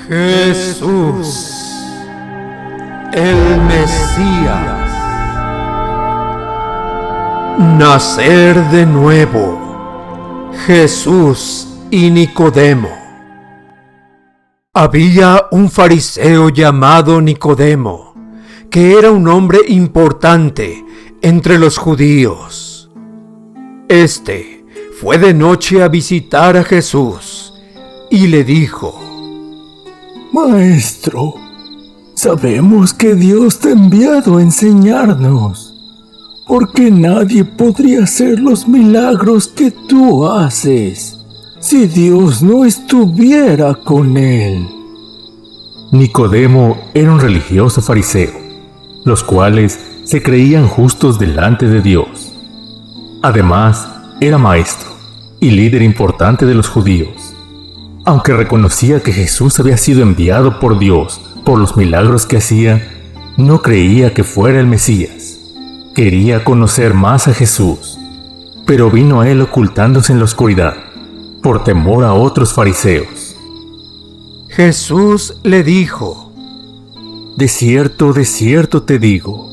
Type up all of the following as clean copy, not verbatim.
Jesús, el Mesías. Nacer de nuevo. Jesús y Nicodemo. Había un fariseo llamado Nicodemo, que era un hombre importante entre los judíos. Este fue de noche a visitar a Jesús y le dijo: Maestro, sabemos que Dios te ha enviado a enseñarnos, porque nadie podría hacer los milagros que tú haces si Dios no estuviera con él. Nicodemo era un religioso fariseo, los cuales se creían justos delante de Dios. Además, era maestro y líder importante de los judíos. Aunque reconocía que Jesús había sido enviado por Dios por los milagros que hacía, no creía que fuera el Mesías. Quería conocer más a Jesús, pero vino a él ocultándose en la oscuridad, por temor a otros fariseos. Jesús le dijo: de cierto te digo,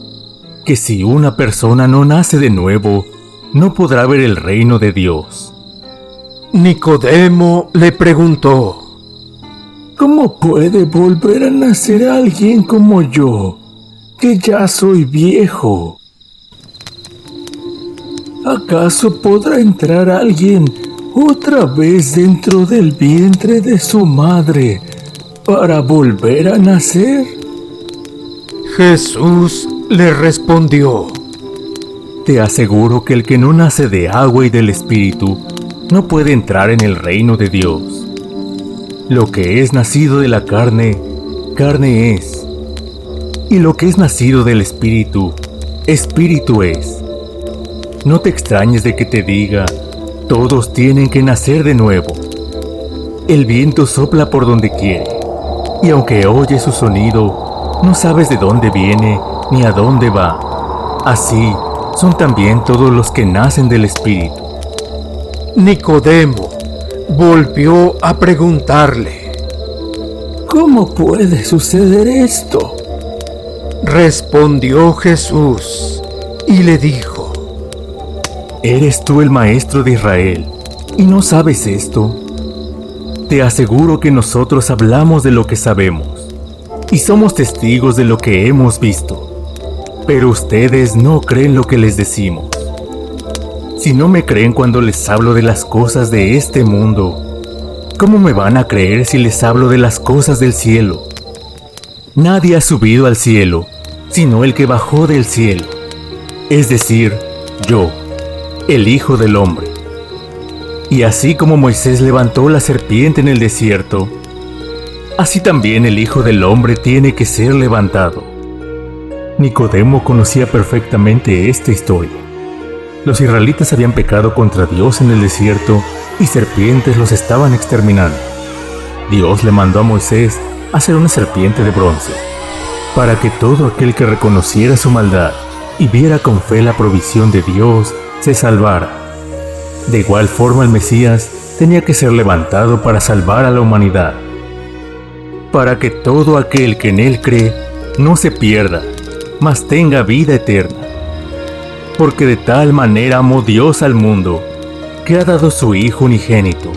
que si una persona no nace de nuevo, no podrá ver el reino de Dios. Nicodemo le preguntó: ¿Cómo puede volver a nacer alguien como yo, que ya soy viejo? ¿Acaso podrá entrar alguien otra vez dentro del vientre de su madre para volver a nacer? Jesús le respondió: te aseguro que el que no nace de agua y del Espíritu no puede entrar en el reino de Dios. Lo que es nacido de la carne, carne es. Y lo que es nacido del Espíritu, Espíritu es. No te extrañes de que te diga: todos tienen que nacer de nuevo. El viento sopla por donde quiere, y aunque oyes su sonido, no sabes de dónde viene ni a dónde va. Así son también todos los que nacen del Espíritu. Nicodemo volvió a preguntarle: ¿cómo puede suceder esto? Respondió Jesús y le dijo: ¿eres tú el maestro de Israel y no sabes esto? Te aseguro que nosotros hablamos de lo que sabemos y somos testigos de lo que hemos visto, pero ustedes no creen lo que les decimos. Si no me creen cuando les hablo de las cosas de este mundo, ¿cómo me van a creer si les hablo de las cosas del cielo? Nadie ha subido al cielo, sino el que bajó del cielo, es decir, yo, el Hijo del Hombre. Y así como Moisés levantó la serpiente en el desierto, así también el Hijo del Hombre tiene que ser levantado. Nicodemo conocía perfectamente esta historia. Los israelitas habían pecado contra Dios en el desierto y serpientes los estaban exterminando. Dios le mandó a Moisés hacer una serpiente de bronce, para que todo aquel que reconociera su maldad y viera con fe la provisión de Dios se salvara. De igual forma el Mesías tenía que ser levantado para salvar a la humanidad, para que todo aquel que en él cree no se pierda, mas tenga vida eterna. Porque de tal manera amó Dios al mundo, que ha dado su Hijo unigénito,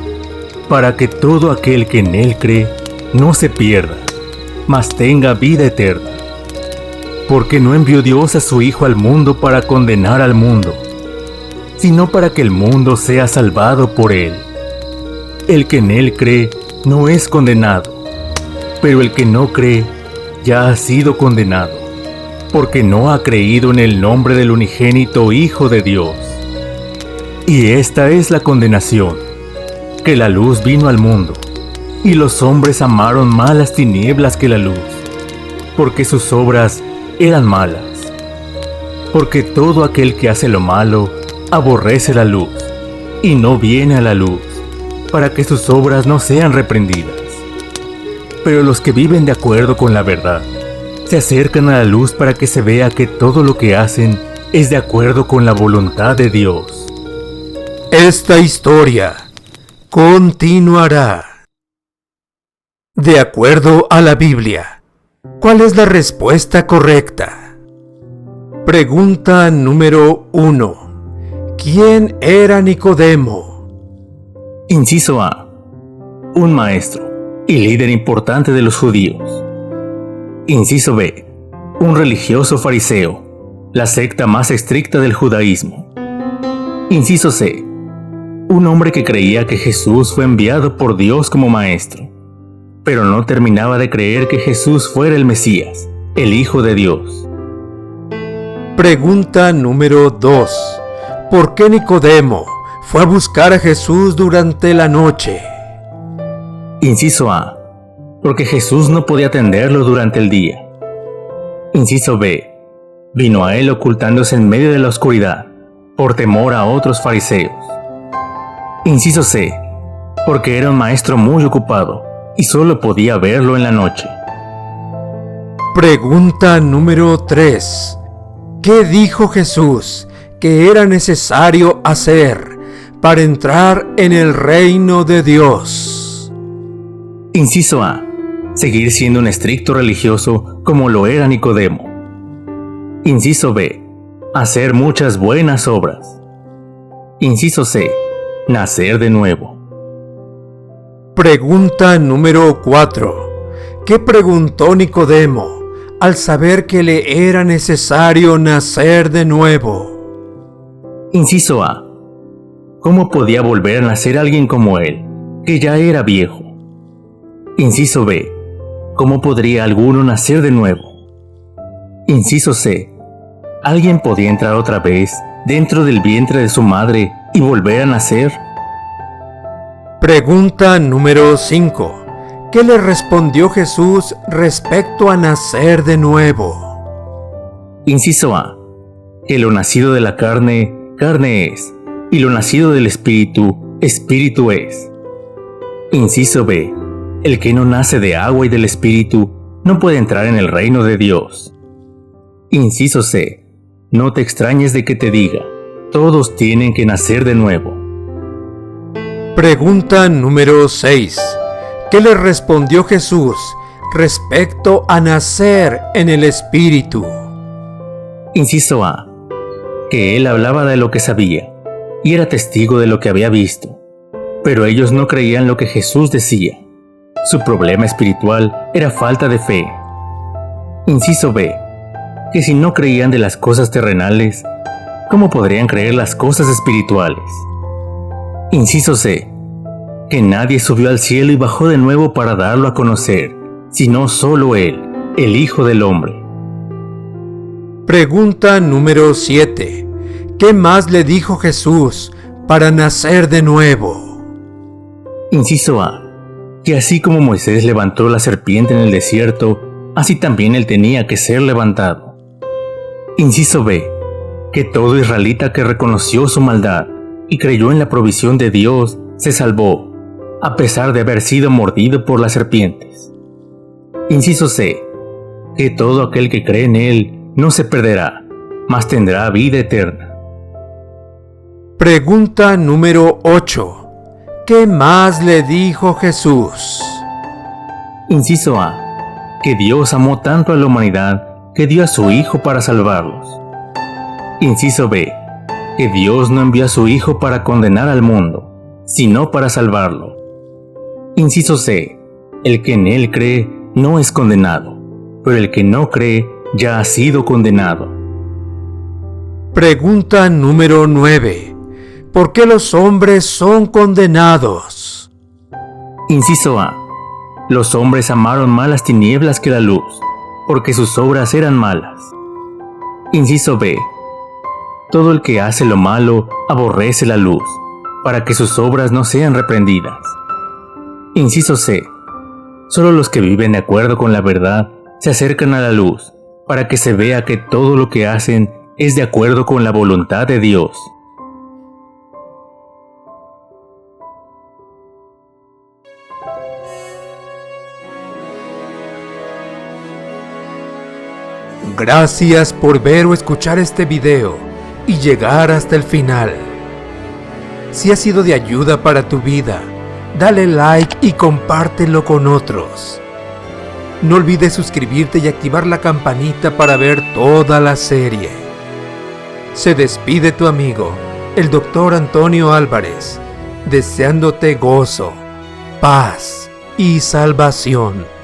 para que todo aquel que en él cree no se pierda, mas tenga vida eterna. Porque no envió Dios a su Hijo al mundo para condenar al mundo, sino para que el mundo sea salvado por él. El que en él cree no es condenado, pero el que no cree ya ha sido condenado, porque no ha creído en el nombre del unigénito Hijo de Dios. Y esta es la condenación, que la luz vino al mundo, y los hombres amaron más las tinieblas que la luz, porque sus obras eran malas. Porque todo aquel que hace lo malo aborrece la luz, y no viene a la luz, para que sus obras no sean reprendidas. Pero los que viven de acuerdo con la verdad se acercan a la luz para que se vea que todo lo que hacen es de acuerdo con la voluntad de Dios. Esta historia continuará. De acuerdo a la Biblia, ¿cuál es la respuesta correcta? Pregunta número 1. ¿Quién era Nicodemo? Inciso A. Un maestro y líder importante de los judíos. Inciso B. Un religioso fariseo, la secta más estricta del judaísmo. Inciso C. Un hombre que creía que Jesús fue enviado por Dios como maestro, pero no terminaba de creer que Jesús fuera el Mesías, el Hijo de Dios. Pregunta número 2. ¿Por qué Nicodemo fue a buscar a Jesús durante la noche? Inciso A. Porque Jesús no podía atenderlo durante el día. Inciso B. Vino a él ocultándose en medio de la oscuridad, por temor a otros fariseos. Inciso C. Porque era un maestro muy ocupado y solo podía verlo en la noche. Pregunta número 3. ¿Qué dijo Jesús que era necesario hacer para entrar en el reino de Dios? Inciso A. Seguir siendo un estricto religioso como lo era Nicodemo. Inciso B. Hacer muchas buenas obras. Inciso C. Nacer de nuevo. Pregunta número 4. ¿Qué preguntó Nicodemo al saber que le era necesario nacer de nuevo? Inciso A. ¿Cómo podía volver a nacer alguien como él, que ya era viejo? Inciso B. ¿Cómo podría alguno nacer de nuevo? Inciso C. ¿Alguien podía entrar otra vez dentro del vientre de su madre y volver a nacer? Pregunta número 5. ¿Qué le respondió Jesús respecto a nacer de nuevo? Inciso A. Que lo nacido de la carne, carne es, y lo nacido del espíritu, espíritu es. Inciso B. El que no nace de agua y del espíritu no puede entrar en el reino de Dios. Inciso C. No te extrañes de que te diga, todos tienen que nacer de nuevo. Pregunta número 6. ¿Qué le respondió Jesús respecto a nacer en el Espíritu? Inciso A. Que él hablaba de lo que sabía y era testigo de lo que había visto, pero ellos no creían lo que Jesús decía. Su problema espiritual era falta de fe. Inciso B. Que si no creían de las cosas terrenales, ¿cómo podrían creer las cosas espirituales? Inciso C. Que nadie subió al cielo y bajó de nuevo para darlo a conocer, sino solo Él, el Hijo del Hombre. Pregunta número 7. ¿Qué más le dijo Jesús para nacer de nuevo? Inciso A. Que así como Moisés levantó la serpiente en el desierto, así también él tenía que ser levantado. Inciso B. Que todo israelita que reconoció su maldad y creyó en la provisión de Dios se salvó, a pesar de haber sido mordido por las serpientes. Inciso C. Que todo aquel que cree en Él no se perderá, mas tendrá vida eterna. Pregunta número 8. ¿Qué más le dijo Jesús? Inciso A. Que Dios amó tanto a la humanidad que dio a su Hijo para salvarlos. Inciso B. Que Dios no envió a su Hijo para condenar al mundo, sino para salvarlo. Inciso C. El que en Él cree no es condenado, pero el que no cree ya ha sido condenado. Pregunta número 9. ¿Por qué los hombres son condenados? Inciso A. Los hombres amaron más las tinieblas que la luz, porque sus obras eran malas. Inciso B. Todo el que hace lo malo aborrece la luz, para que sus obras no sean reprendidas. Inciso C. Solo los que viven de acuerdo con la verdad se acercan a la luz, para que se vea que todo lo que hacen es de acuerdo con la voluntad de Dios. Gracias por ver o escuchar este video y llegar hasta el final. Si ha sido de ayuda para tu vida, dale like y compártelo con otros. No olvides suscribirte y activar la campanita para ver toda la serie. Se despide tu amigo, el Dr. Antonio Álvarez, deseándote gozo, paz y salvación.